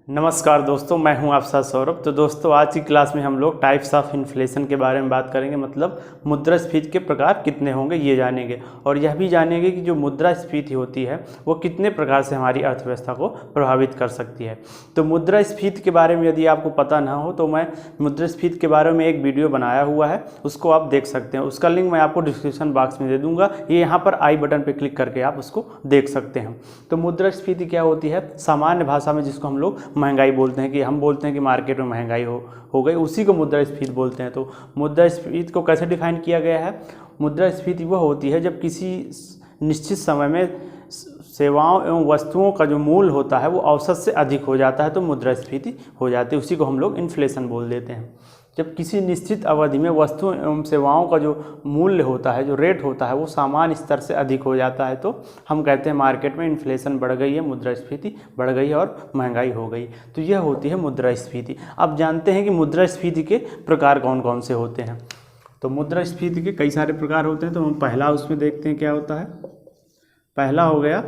नमस्कार दोस्तों, मैं हूं आपके साथ सौरभ। तो दोस्तों, आज की क्लास में हम लोग टाइप्स ऑफ इन्फ्लेशन के बारे में बात करेंगे। मतलब मुद्रास्फीति के प्रकार कितने होंगे ये जानेंगे, और यह भी जानेंगे कि जो मुद्रास्फीति होती है वो कितने प्रकार से हमारी अर्थव्यवस्था को प्रभावित कर सकती है। तो मुद्रास्फीति के बारे में यदि आपको पता ना हो तो मैं मुद्रास्फीति के बारे में एक वीडियो बनाया हुआ है, उसको आप देख सकते हैं। उसका लिंक मैं आपको डिस्क्रिप्शन बॉक्स में दे दूँगा। ये यहाँ पर आई बटन पर क्लिक करके आप उसको देख सकते हैं। तो मुद्रास्फीति क्या होती है? सामान्य भाषा में जिसको हम लोग महंगाई बोलते हैं, कि हम बोलते हैं कि मार्केट में महंगाई हो गई, उसी को मुद्रास्फीति बोलते हैं। तो मुद्रास्फीति को कैसे डिफाइन किया गया है? मुद्रास्फीति वह होती है जब किसी निश्चित समय में सेवाओं एवं वस्तुओं का जो मूल्य होता है वो औसत से अधिक हो जाता है, तो मुद्रास्फीति हो जाती है। उसी को हम लोग इन्फ्लेशन बोल देते हैं। जब किसी निश्चित अवधि में वस्तुओं एवं सेवाओं का जो मूल्य होता है, जो रेट होता है, वो सामान्य स्तर से अधिक हो जाता है, तो हम कहते हैं मार्केट में इन्फ्लेशन बढ़ गई है, मुद्रास्फीति बढ़ गई है और महंगाई हो गई। तो यह होती है मुद्रास्फीति। अब जानते हैं कि मुद्रास्फीति के प्रकार कौन कौन से होते हैं। तो मुद्रास्फीति के कई सारे प्रकार होते हैं। तो हम पहला उसमें देखते हैं क्या होता है। पहला हो गया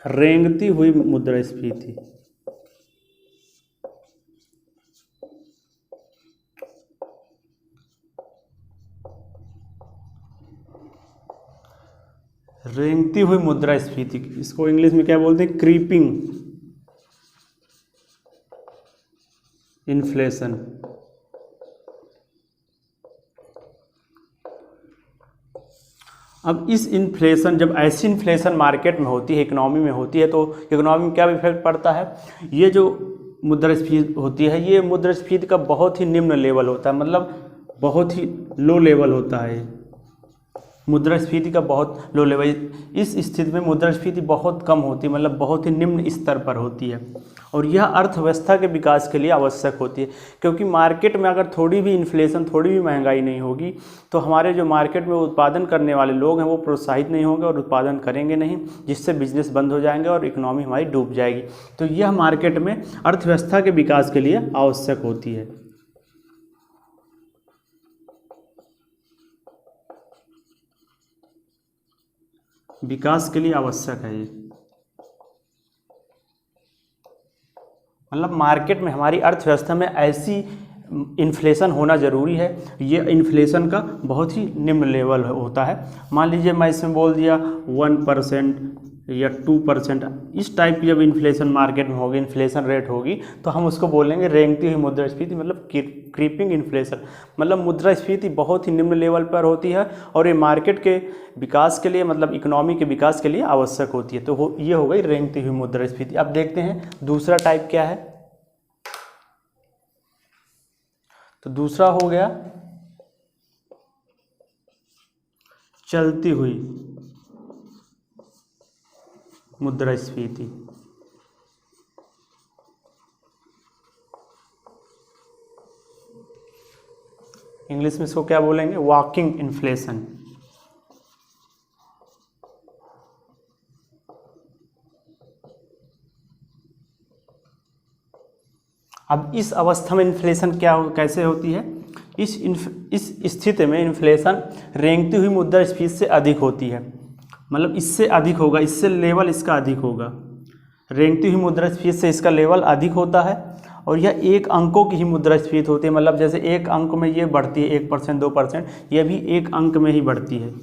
रेंगती हुई मुद्रास्फीति। रेंगती हुई मुद्रास्फीति, इसको इंग्लिश में क्या बोलते हैं? Creeping inflation. अब इस इन्फ्लेशन, जब ऐसी इन्फ्लेशन मार्केट में होती है, इकोनॉमी में होती है, तो इकोनॉमी में क्या इफेक्ट पड़ता है? ये जो मुद्रास्फीति होती है, ये मुद्रास्फीति का बहुत ही निम्न लेवल होता है, मतलब बहुत ही लो लेवल होता है। मुद्रास्फीति का बहुत लो लेवल। इस स्थिति में मुद्रास्फीति बहुत कम होती है, मतलब बहुत ही निम्न स्तर पर होती है, और यह अर्थव्यवस्था के विकास के लिए आवश्यक होती है। क्योंकि मार्केट में अगर थोड़ी भी इन्फ्लेशन, थोड़ी भी महंगाई नहीं होगी, तो हमारे जो मार्केट में उत्पादन करने वाले लोग हैं वो प्रोत्साहित नहीं होंगे और उत्पादन करेंगे नहीं, जिससे बिजनेस बंद हो जाएंगे और इकोनॉमी हमारी डूब जाएगी। तो यह मार्केट में अर्थव्यवस्था के विकास के लिए आवश्यक होती है। विकास के लिए आवश्यक है ये, मतलब मार्केट में हमारी अर्थव्यवस्था में ऐसी इन्फ्लेशन होना ज़रूरी है। ये इन्फ्लेशन का बहुत ही निम्न लेवल होता है। मान लीजिए मैं इसमें बोल दिया 1% या 2%, इस टाइप की जब इन्फ्लेशन मार्केट में होगी, इन्फ्लेशन रेट होगी, तो हम उसको बोलेंगे रेंगती हुई मुद्रास्फीति, मतलब क्रीपिंग इन्फ्लेशन। मतलब मुद्रास्फीति बहुत ही निम्न लेवल पर होती है और ये मार्केट के विकास के लिए, मतलब इकोनॉमी के विकास के लिए आवश्यक होती है। तो ये हो गई रेंगती हुई मुद्रास्फीति। अब देखते हैं दूसरा टाइप क्या है। तो दूसरा हो गया चलती हुई मुद्रास्फीति। इंग्लिश में इसको क्या बोलेंगे? Walking inflation. अब इस अवस्था में इन्फ्लेशन कैसे होती है? इस स्थिति में इन्फ्लेशन रेंगती हुई मुद्रास्फीति से अधिक होती है, मतलब इससे अधिक होगा, इससे लेवल इसका अधिक होगा। रेंगती हुई मुद्रास्फीति से इसका लेवल अधिक होता है, और यह एक अंकों की ही मुद्रास्फीति होती है। मतलब जैसे एक अंक में ये बढ़ती है 1%, 2%, यह भी एक अंक में ही बढ़ती है।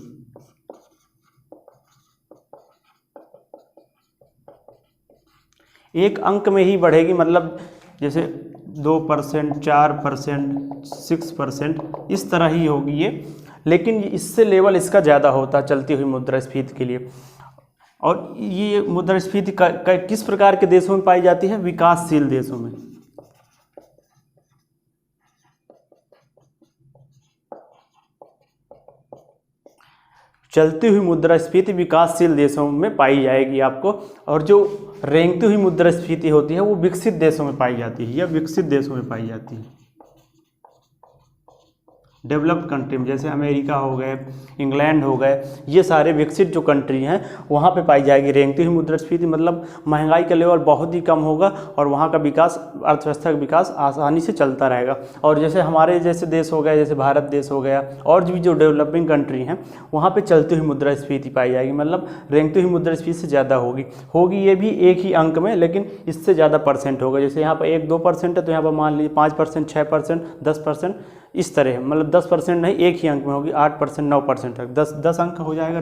एक अंक में ही बढ़ेगी, मतलब जैसे 2%, 4%, 6%, इस तरह ही होगी ये। लेकिन इससे लेवल इसका ज़्यादा होता है चलती हुई मुद्रास्फीति के लिए। और ये मुद्रास्फीति किस प्रकार के देशों में पाई जाती है? विकासशील देशों में। चलती हुई मुद्रास्फीति विकासशील देशों में पाई जाएगी आपको, और जो रेंगती हुई मुद्रास्फीति होती है वो विकसित देशों में पाई जाती है, या विकसित देशों में पाई जाती है। डेवलप्ड कंट्री में, जैसे अमेरिका हो गए, इंग्लैंड हो गए, ये सारे विकसित जो कंट्री हैं वहाँ पे पाई जाएगी रेंगती हुई मुद्रास्फीति। मतलब महंगाई का लेवल बहुत ही कम होगा और वहाँ का विकास, अर्थव्यवस्था का विकास आसानी से चलता रहेगा। और जैसे हमारे जैसे देश हो गए, जैसे भारत देश हो गया, और भी जो डेवलपिंग कंट्री हैं वहाँ पे चलती हुई मुद्रास्फीति पाई जाएगी। मतलब रेंगती हुई मुद्रास्फीति से ज़्यादा होगी ये भी एक ही अंक में, लेकिन इससे ज़्यादा परसेंट होगा। जैसे यहाँ पर 1-2% है तो यहाँ पर मान लीजिए 5%, 6%, 10%, इस तरह। मतलब 10% नहीं, एक ही अंक में होगी, 8%, 9% तक। 10 अंक हो जाएगा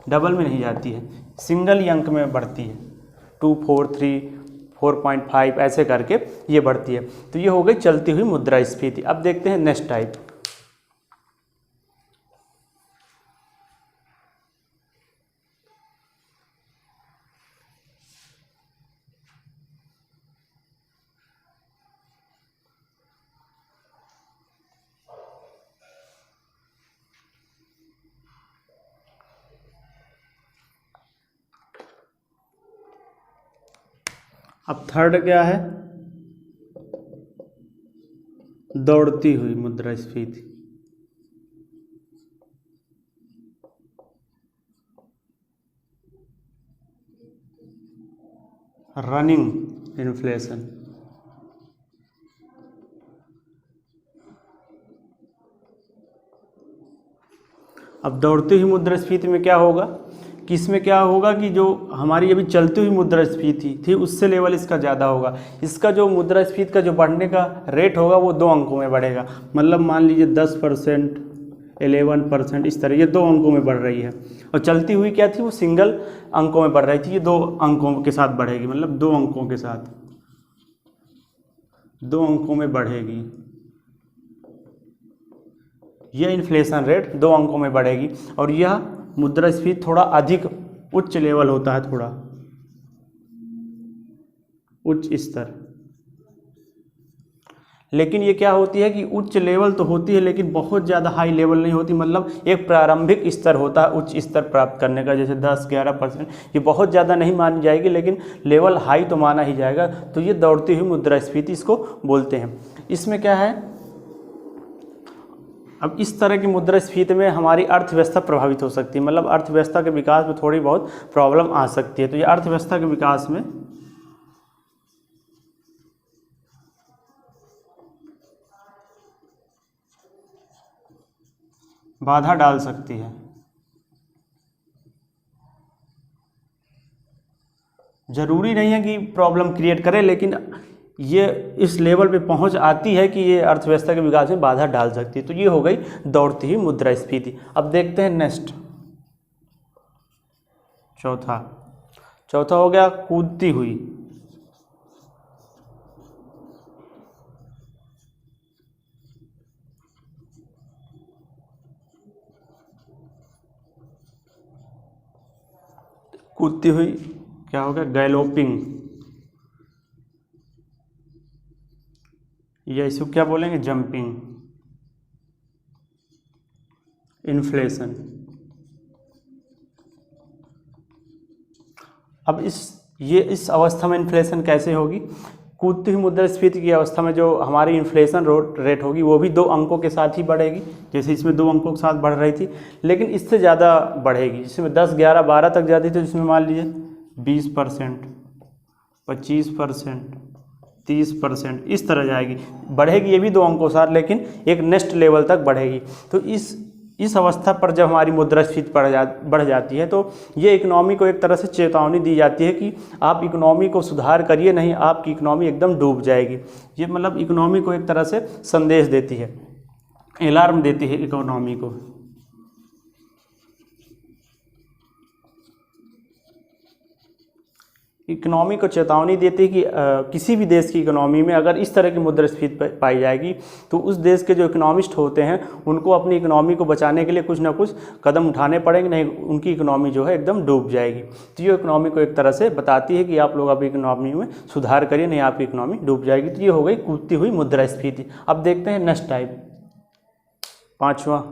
डबल में नहीं जाती है, सिंगल ही अंक में बढ़ती है। 2, 4, 3, 4.5 ऐसे करके ये बढ़ती है। तो ये हो गई चलती हुई मुद्रास्फीति। अब देखते हैं नेक्स्ट टाइप। अब थर्ड क्या है? दौड़ती हुई मुद्रास्फीति। Running inflation. अब दौड़ती हुई मुद्रास्फीति में क्या होगा कि इसमें क्या होगा कि जो हमारी अभी चलती हुई मुद्रास्फीति थी उससे लेवल इसका ज़्यादा होगा। इसका जो मुद्रास्फीति का जो बढ़ने का रेट होगा वो 2 अंकों में बढ़ेगा। मतलब मान लीजिए 10%, 11%, इस तरह ये 2 अंकों में बढ़ रही है। और चलती हुई क्या थी, वो सिंगल अंकों में बढ़ रही थी, ये 2 अंकों के साथ बढ़ेगी। मतलब 2 अंकों के साथ, 2 अंकों में बढ़ेगी। यह इन्फ्लेशन रेट 2 अंकों में बढ़ेगी। और यह मुद्रास्फीति थोड़ा अधिक उच्च लेवल होता है, थोड़ा उच्च स्तर। लेकिन ये क्या होती है कि उच्च लेवल तो होती है लेकिन बहुत ज़्यादा हाई लेवल नहीं होती। मतलब एक प्रारंभिक स्तर होता है उच्च स्तर प्राप्त करने का, जैसे 10-11%। ये बहुत ज़्यादा नहीं मानी जाएगी लेकिन लेवल हाई तो माना ही जाएगा। तो ये दौड़ती हुई मुद्रास्फीति इसको बोलते हैं। इसमें क्या है, अब इस तरह की मुद्रास्फीति में हमारी अर्थव्यवस्था प्रभावित हो सकती है। मतलब अर्थव्यवस्था के विकास में थोड़ी बहुत प्रॉब्लम आ सकती है। तो ये अर्थव्यवस्था के विकास में बाधा डाल सकती है। जरूरी नहीं है कि प्रॉब्लम क्रिएट करे, लेकिन ये इस लेवल पे पहुंच आती है कि ये अर्थव्यवस्था के विकास में बाधा डाल सकती है। तो ये हो गई दौड़ती हुई मुद्रास्फीति। अब देखते हैं नेक्स्ट, चौथा हो गया कूदती हुई। कूदती हुई क्या हो गया, गैलोपिंग, या इसको क्या बोलेंगे, जंपिंग इन्फ्लेशन। अब इस अवस्था में इन्फ्लेशन कैसे होगी? कूदती हुई मुद्रास्फीति की अवस्था में जो हमारी इन्फ्लेशन रेट होगी वो भी 2 अंकों के साथ ही बढ़ेगी। जैसे इसमें 2 अंकों के साथ बढ़ रही थी, लेकिन इससे ज़्यादा बढ़ेगी। जिसमें 10, 11, 12 तक जाती थी, तो इसमें मान लीजिए 20%, 25%, 30%, इस तरह जाएगी, बढ़ेगी ये भी 2 अंकों के साथ, लेकिन एक नेक्स्ट लेवल तक बढ़ेगी। तो इस अवस्था पर जब हमारी मुद्रास्फीति बढ़ जाती है तो ये इकोनॉमी को एक तरह से चेतावनी दी जाती है कि आप इकोनॉमी को सुधार करिए, नहीं आपकी इकोनॉमी एकदम डूब जाएगी। ये मतलब इकोनॉमी को एक तरह से संदेश देती है, अलार्म देती है इकोनॉमी को। इकोनॉमी को चेतावनी देती है कि किसी भी देश की इकोनॉमी में अगर इस तरह की मुद्रास्फीति पाई जाएगी तो उस देश के जो इकोनॉमिस्ट होते हैं उनको अपनी इकोनॉमी को बचाने के लिए कुछ ना कुछ कदम उठाने पड़ेंगे, नहीं उनकी इकोनॉमी जो है एकदम डूब जाएगी। तो ये इकोनॉमी को एक तरह से बताती है कि आप लोग अपनी इकोनॉमी में सुधार करिए, नहीं आपकी इकोनॉमी डूब जाएगी। तो ये हो गई कूदती हुई मुद्रास्फीति। अब देखते हैं नेक्स्ट टाइप, 5वां,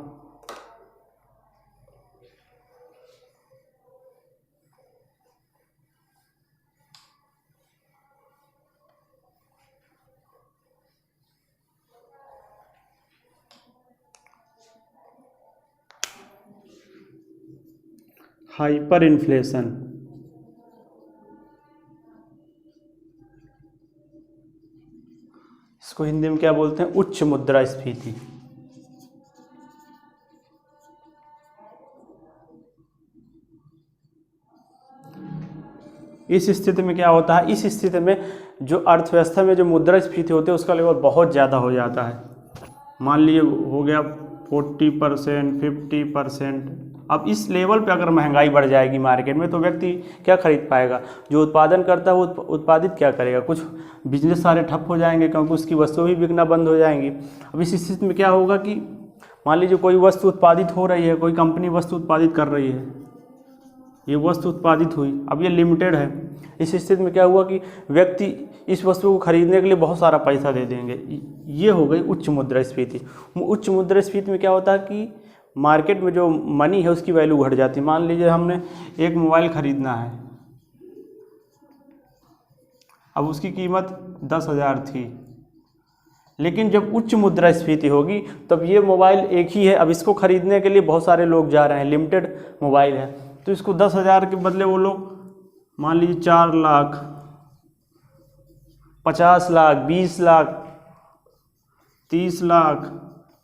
हाइपर इन्फ्लेशन, इसको हिंदी में क्या बोलते हैं, उच्च मुद्रास्फीति। इस स्थिति में क्या होता है, इस स्थिति में जो अर्थव्यवस्था में जो मुद्रास्फीति होती है उसका लेवल बहुत ज़्यादा हो जाता है। मान लीजिए हो गया 40%, 50%। अब इस लेवल पे अगर महंगाई बढ़ जाएगी मार्केट में तो व्यक्ति क्या खरीद पाएगा, जो उत्पादन करता है वो उत्पादित क्या करेगा, कुछ बिजनेस सारे ठप हो जाएंगे क्योंकि उसकी वस्तुएं भी बिकना बंद हो जाएंगी। अब इस स्थिति में क्या होगा कि मान लीजिए कोई वस्तु उत्पादित हो रही है, कोई कंपनी वस्तु उत्पादित कर रही है, ये वस्तु उत्पादित हुई, अब ये लिमिटेड है। इस स्थिति में क्या हुआ कि व्यक्ति इस वस्तु को खरीदने के लिए बहुत सारा पैसा दे देंगे, ये हो गई उच्च मुद्रास्फीति। उच्च मुद्रास्फीति में क्या होता है कि मार्केट में जो मनी है उसकी वैल्यू घट जाती है। मान लीजिए हमने एक मोबाइल खरीदना है, अब उसकी कीमत 10,000 थी, लेकिन जब उच्च मुद्रास्फीति होगी तब ये मोबाइल एक ही है, अब इसको खरीदने के लिए बहुत सारे लोग जा रहे हैं, लिमिटेड मोबाइल है, तो इसको 10,000 के बदले वो लोग मान लीजिए 4 लाख, 50 लाख, 20 लाख, 30 लाख,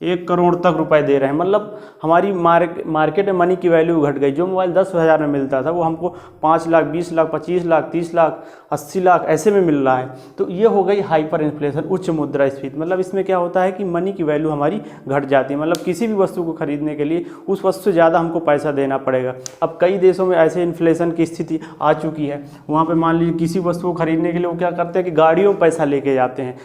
1 करोड़ तक रुपए दे रहे हैं। मतलब हमारी मार्केट में मनी की वैल्यू घट गई। जो मोबाइल 10,000 में मिलता था वो हमको 5 लाख, 20 लाख, 25 लाख, 30 लाख, 80 लाख ऐसे में मिल रहा है। तो ये हो गई हाइपर इन्फ्लेशन, उच्च मुद्रास्फीति। मतलब इसमें क्या होता है कि मनी की वैल्यू हमारी घट जाती है। मतलब किसी भी वस्तु को खरीदने के लिए उस वस्तु से ज़्यादा हमको पैसा देना पड़ेगा। अब कई देशों में ऐसे इन्फ्लेशन की स्थिति आ चुकी है, वहाँ पर मान लीजिए किसी वस्तु को खरीदने के लिए वो क्या करते हैं कि गाड़ियों में पैसा लेके जाते हैं,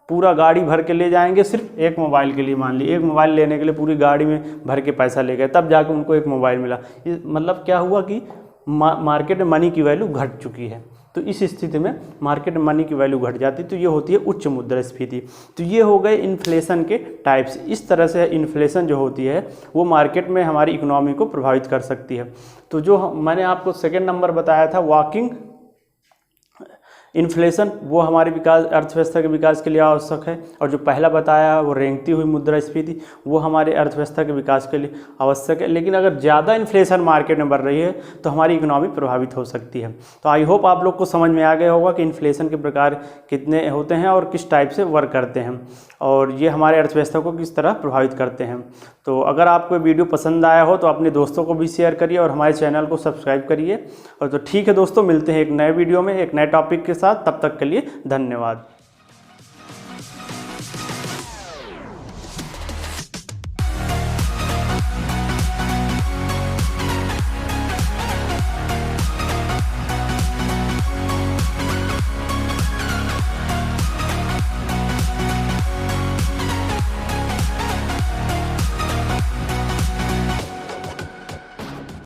पूरा गाड़ी भर के ले जाएंगे सिर्फ एक मोबाइल के लिए। मान ली एक मोबाइल लेने के लिए पूरी गाड़ी में भर के पैसा ले गए, तब जाके उनको एक मोबाइल मिला। मतलब क्या हुआ कि मार्केट में मनी की वैल्यू घट चुकी है। तो इस स्थिति में मार्केट में मनी की वैल्यू घट जाती है, तो ये होती है उच्च मुद्रास्फीति। तो ये हो गए इन्फ्लेशन के टाइप्स। इस तरह से इन्फ्लेशन जो होती है वो मार्केट में हमारी इकोनॉमी को प्रभावित कर सकती है। तो जो मैंने आपको सेकेंड नंबर बताया था वॉकिंग इन्फ्लेशन, वो हमारे विकास, अर्थव्यवस्था के विकास के लिए आवश्यक है। और जो पहला बताया वो रेंगती हुई मुद्रास्फीति, वो हमारे अर्थव्यवस्था के विकास के लिए आवश्यक है। लेकिन अगर ज़्यादा इन्फ्लेशन मार्केट में बढ़ रही है तो हमारी इकोनॉमी प्रभावित हो सकती है। तो आई होप आप लोग को समझ में आ गया होगा कि इन्फ्लेशन के प्रकार कितने होते हैं और किस टाइप से वर्क करते हैं, और ये हमारे अर्थव्यवस्था को किस तरह प्रभावित करते हैं। तो अगर आपको वीडियो पसंद आया हो तो अपने दोस्तों को भी शेयर करिए और हमारे चैनल को सब्सक्राइब करिए। और तो ठीक है दोस्तों, मिलते हैं एक नए वीडियो में एक नए टॉपिक के साथ। तब तक के लिए धन्यवाद।